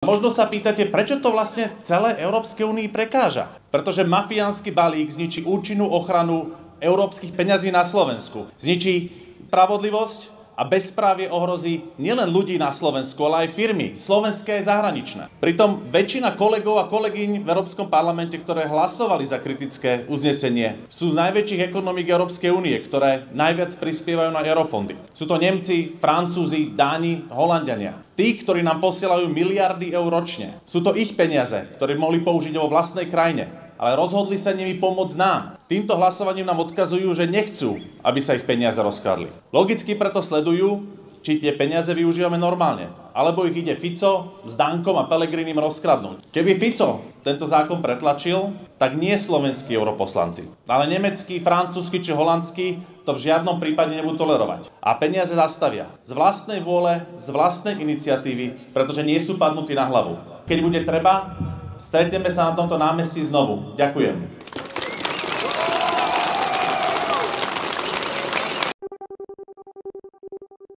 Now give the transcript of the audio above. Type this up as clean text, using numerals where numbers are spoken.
Možno sa pýtate, prečo to vlastne celé Európskej únii prekáža? Pretože mafiánsky balík zničí účinnú ochranu európskych peňazí na Slovensku. Zničí spravodlivosť a bezprávie ohrozí nielen ľudí na Slovensku, ale aj firmy, slovenské aj zahraničné. Pritom väčšina kolegov a kolegyň v Európskom parlamente, ktoré hlasovali za kritické uznesenie, sú z najväčších ekonomík Európskej únie, ktoré najviac prispievajú na eurofondy. Sú to Nemci, Francúzi, Dáni, Holanďania. Tí, ktorí nám posielajú miliardy eur ročne. Sú to ich peniaze, ktoré mohli použiť vo vlastnej krajine, ale rozhodli sa nimi pomôcť nám. Týmto hlasovaním nám odkazujú, že nechcú, aby sa ich peniaze rozkradli. Logicky preto sledujú, či tie peniaze využívame normálne, alebo ich ide Fico s Dankom a Pelegrinim rozkradnúť. Keby Fico tento zákon pretlačil, tak nie slovenskí europoslanci, ale nemeckí, francúzsky či holandskí to v žiadnom prípade nebudú tolerovať. A peniaze zastavia z vlastnej vôle, z vlastnej iniciatívy, pretože nie sú padnutí na hlavu. Keď bude treba, stretneme sa na tomto námestí znovu. Ďakujem.